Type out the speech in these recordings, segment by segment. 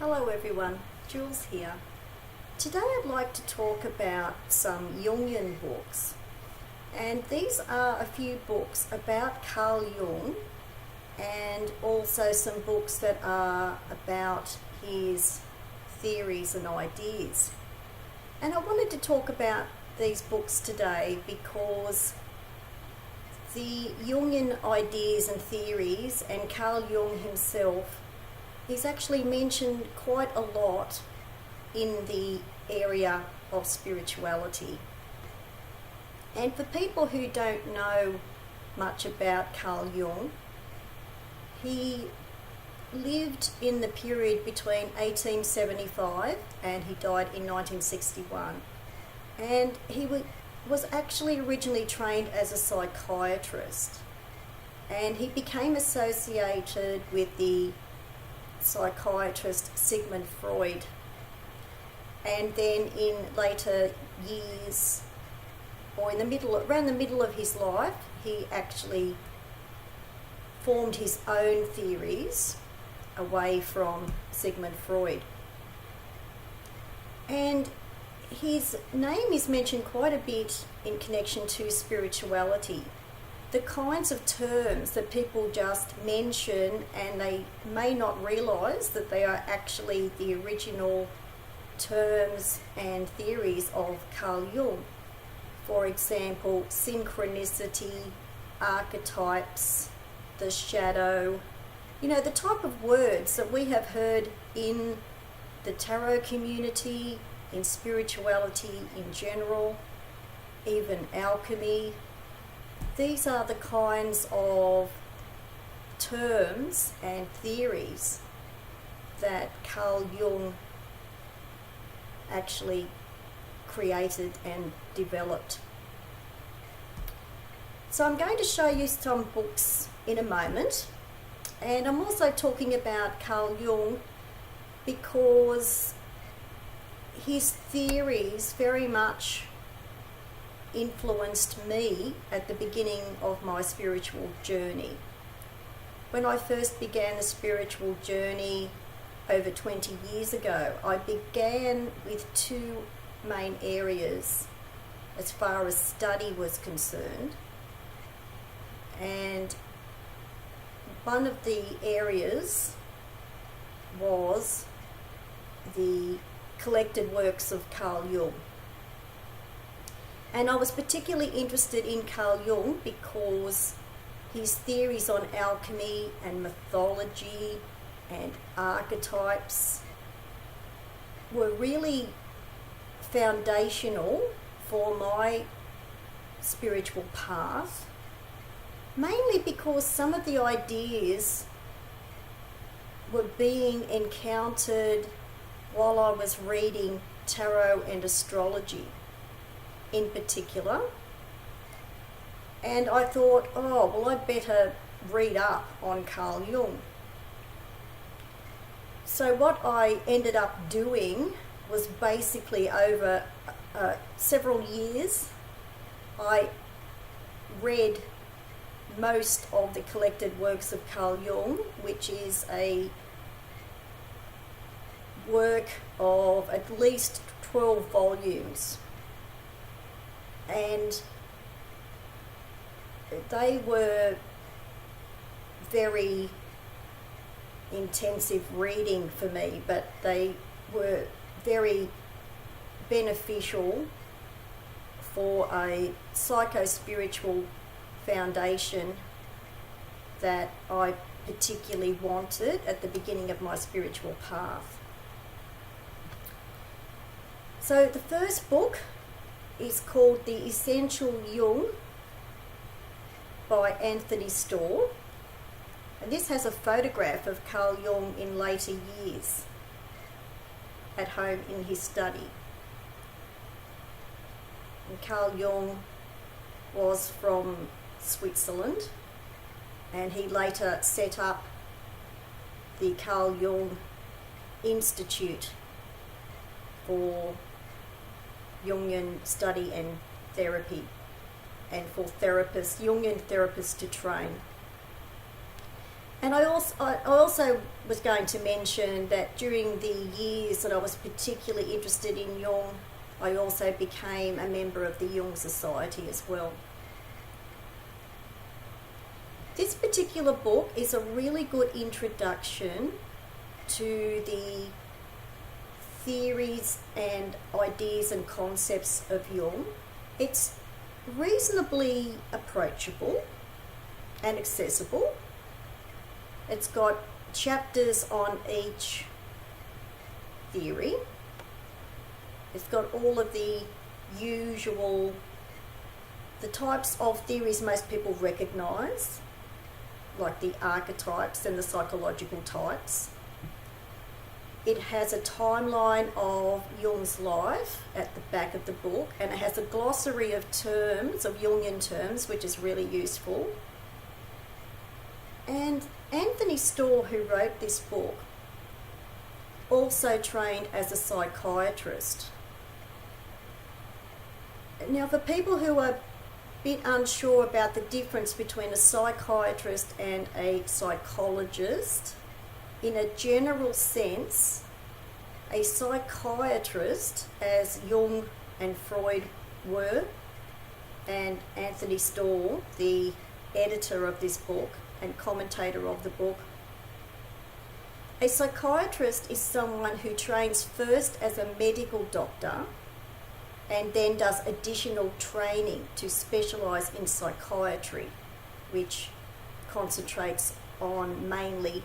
Hello everyone, Jules here. Today I'd like to talk about some Jungian books, and these are a few books about Carl Jung and also some books that are about his theories and ideas. And I wanted to talk about these books today because the Jungian ideas and theories and Carl Jung himself, he's actually mentioned quite a lot in the area of spirituality. And for people who don't know much about Carl Jung, he lived in the period between 1875 and he died in 1961. And he was actually originally trained as a psychiatrist, and he became associated with the psychiatrist Sigmund Freud, and then in later years, or around the middle of his life, he actually formed his own theories away from Sigmund Freud. And his name is mentioned quite a bit in connection to spirituality. The kinds of terms that people just mention and they may not realise that they are actually the original terms and theories of Carl Jung. For example, synchronicity, archetypes, the shadow, the type of words that we have heard in the tarot community, in spirituality in general, even alchemy. These are the kinds of terms and theories that Carl Jung actually created and developed. So I'm going to show you some books in a moment, and I'm also talking about Carl Jung because his theories very much influenced me at the beginning of my spiritual journey. When I first began the spiritual journey over 20 years ago, I began with two main areas as far as study was concerned. And one of the areas was the collected works of Carl Jung. And I was particularly interested in Carl Jung because his theories on alchemy and mythology and archetypes were really foundational for my spiritual path, mainly because some of the ideas were being encountered while I was reading tarot and astrology in particular. And I thought, I'd better read up on Carl Jung. So what I ended up doing was basically over several years, I read most of the collected works of Carl Jung, which is a work of at least 12 volumes. And they were very intensive reading for me, but they were very beneficial for a psycho-spiritual foundation that I particularly wanted at the beginning of my spiritual path. So the first book is called The Essential Jung by Anthony Storr, and this has a photograph of Carl Jung in later years at home in his study. And Carl Jung was from Switzerland, and he later set up the Carl Jung Institute for Jungian study and therapy, and for therapists, Jungian therapists to train. And I also was going to mention that during the years that I was particularly interested in Jung, I also became a member of the Jung Society as well. This particular book is a really good introduction to the theories and ideas and concepts of Jung. It's reasonably approachable and accessible. It's got chapters on each theory. It's got all of the types of theories most people recognise, like the archetypes and the psychological types. It has a timeline of Jung's life at the back of the book, and it has a glossary of terms, of Jungian terms, which is really useful. And Anthony Storr, who wrote this book, also trained as a psychiatrist. Now, for people who are a bit unsure about the difference between a psychiatrist and a psychologist, in a general sense, a psychiatrist, as Jung and Freud were, and Anthony Storr, the editor of this book and commentator of the book, a psychiatrist is someone who trains first as a medical doctor and then does additional training to specialise in psychiatry, which concentrates on mainly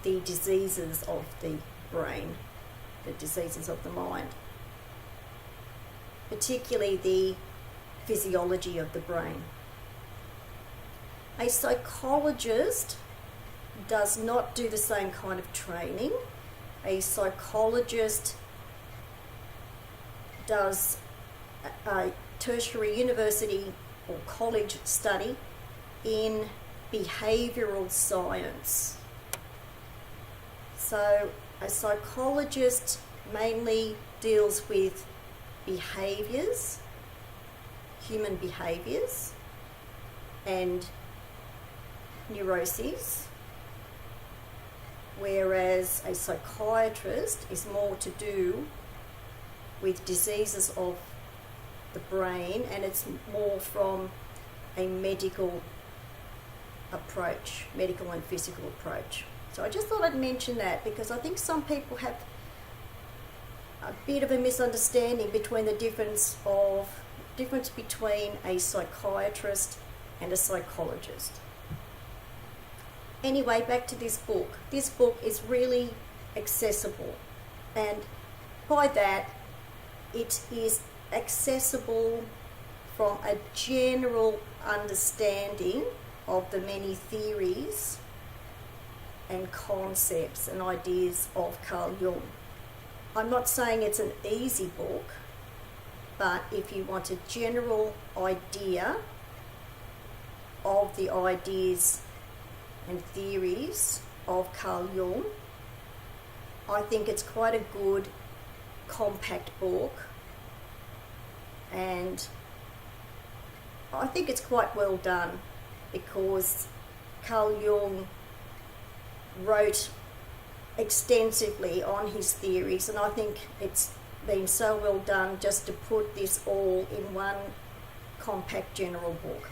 the diseases of the brain, the diseases of the mind, particularly the physiology of the brain. A psychologist does not do the same kind of training. A psychologist does a tertiary university or college study in behavioural science. So a psychologist mainly deals with behaviours, human behaviours, and neuroses, whereas a psychiatrist is more to do with diseases of the brain, and it's more from a medical approach, medical and physical approach. So I just thought I'd mention that because I think some people have a bit of a misunderstanding between the difference between a psychiatrist and a psychologist. Anyway, back to this book. This book is really accessible, and by that it is accessible from a general understanding of the many theories and concepts and ideas of Carl Jung. I'm not saying it's an easy book, but if you want a general idea of the ideas and theories of Carl Jung, I think it's quite a good compact book, and I think it's quite well done because Carl Jung wrote extensively on his theories, and I think it's been so well done just to put this all in one compact general book.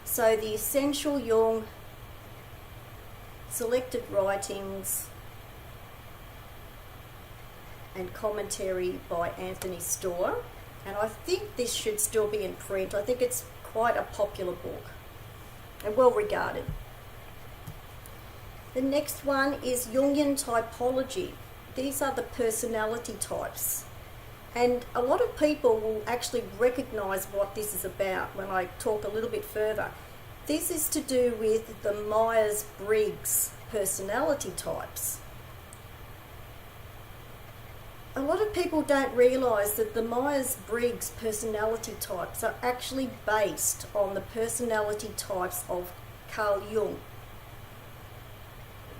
So the Essential Jung, Selected Writings and Commentary by Anthony Storr, and I think this should still be in print. I think it's quite a popular book and well regarded. The next one is Jungian Typology. These are the personality types, and a lot of people will actually recognise what this is about when I talk a little bit further. This is to do with the Myers-Briggs personality types. A lot of people don't realise that the Myers-Briggs personality types are actually based on the personality types of Carl Jung.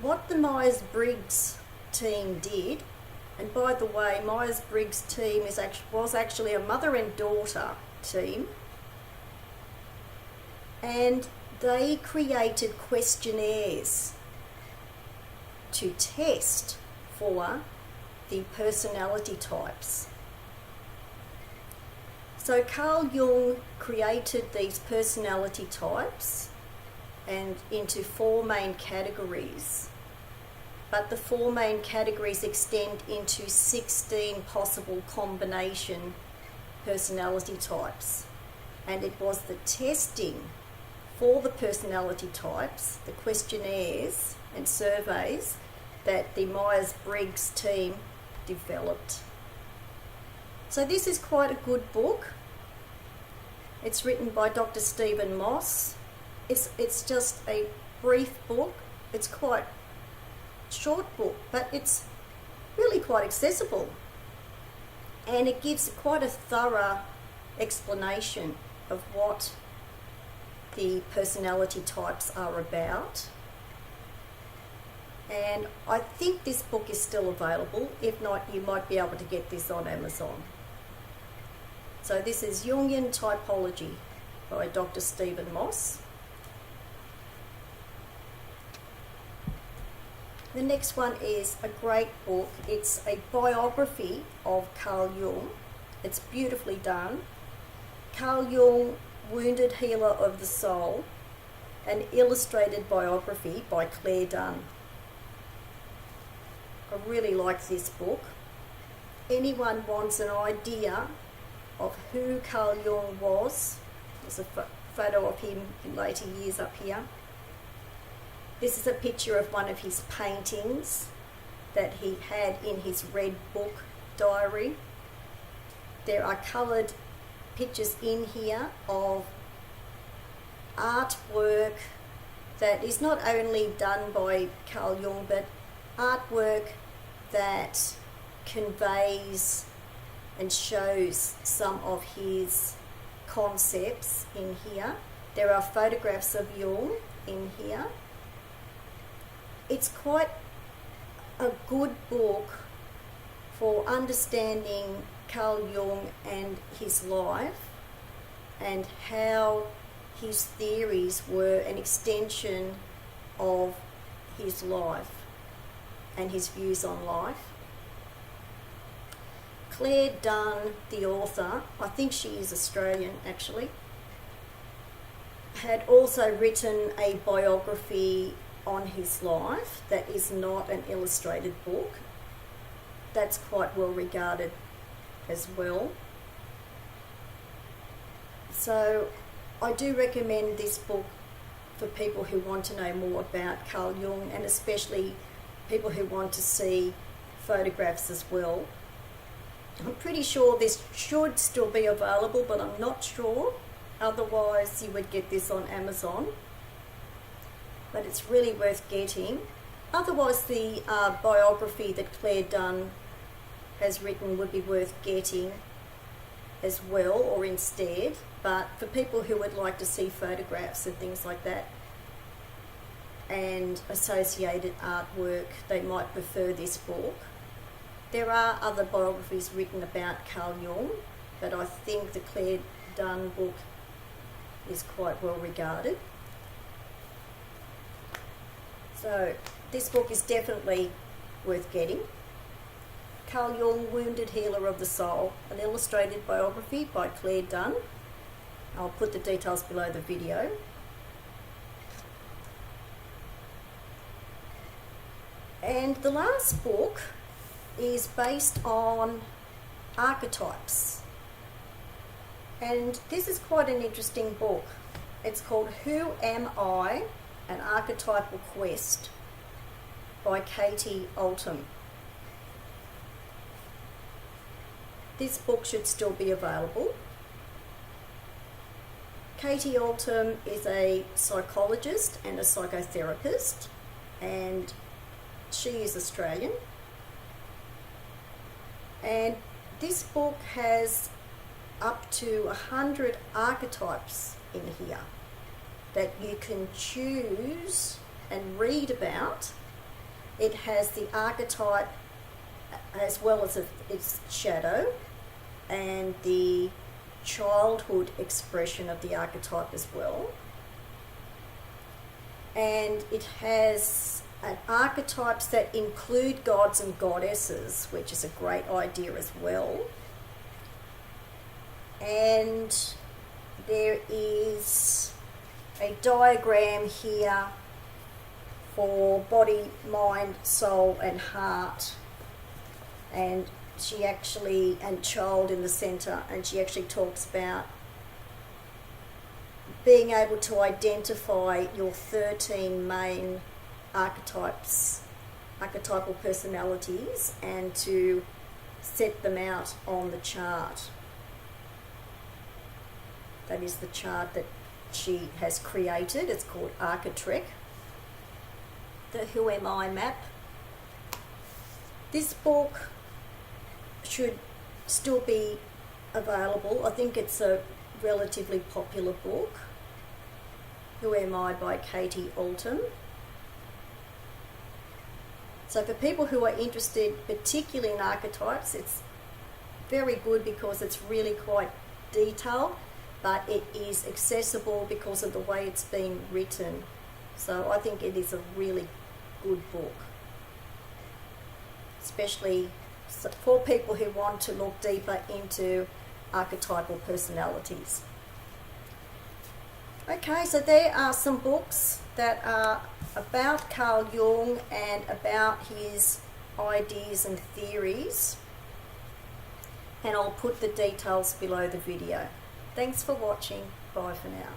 What the Myers-Briggs team did, and by the way, Myers-Briggs team was actually a mother and daughter team, and they created questionnaires to test for the personality types. So Carl Jung created these personality types and into 4 main categories. But the 4 main categories extend into 16 possible combination personality types. And it was the testing for the personality types, the questionnaires and surveys, that the Myers-Briggs team developed. So this is quite a good book. It's written by Dr. Stephen Moss. It's just a brief book. It's quite short book, but it's really quite accessible. And it gives quite a thorough explanation of what the personality types are about. And I think this book is still available. If not, you might be able to get this on Amazon. So this is Jungian Typology by Dr. Stephen Moss. The next one is a great book. It's a biography of Carl Jung. It's beautifully done. Carl Jung, Wounded Healer of the Soul, an illustrated biography by Dunne. I really like this book. Anyone wants an idea of who Carl Jung was, there's a photo of him in later years up here. This is a picture of one of his paintings that he had in his red book diary. There are coloured pictures in here of artwork that is not only done by Carl Jung, but artwork that conveys and shows some of his concepts in here. There are photographs of Jung in here. It's quite a good book for understanding Carl Jung and his life and how his theories were an extension of his life and his views on life. Dunne, the author, I think she is Australian actually, had also written a biography on his life that is not an illustrated book. That's quite well regarded as well. So I do recommend this book for people who want to know more about Carl Jung, and especially people who want to see photographs as well. I'm pretty sure this should still be available, but I'm not sure. Otherwise you would get this on Amazon. But it's really worth getting. Otherwise the biography that Dunne has written would be worth getting as well, or instead. But for people who would like to see photographs and things like that and associated artwork, they might prefer this book. There are other biographies written about Carl Jung, but I think the Dunne book is quite well regarded. So this book is definitely worth getting. Carl Jung, Wounded Healer of the Soul, an illustrated biography by Dunne. I'll put the details below the video. And the last book is based on archetypes. And this is quite an interesting book. It's called Who Am I? An Archetypal Quest by Altham. This book should still be available. Altham is a psychologist and a psychotherapist, and she is Australian. And this book has up to 100 archetypes in here that you can choose and read about. It has the archetype as well as its shadow and the childhood expression of the archetype as well. and it has archetypes that include gods and goddesses, which is a great idea as well. And there is a diagram here for body, mind, soul and heart, and she actually, and child in the centre, and she actually talks about being able to identify your 13 main archetypes, archetypal personalities, and to set them out on the chart. That is the chart that she has created. It's called Archetrek, the Who Am I map. This book should still be available. I think it's a relatively popular book. Who Am I by Katie Altham. So for people who are interested particularly in archetypes, it's very good because it's really quite detailed, but it is accessible because of the way it's been written. So I think it is a really good book, especially for people who want to look deeper into archetypal personalities. Okay, so there are some books that are about Carl Jung and about his ideas and theories, and I'll put the details below the video. Thanks for watching. Bye for now.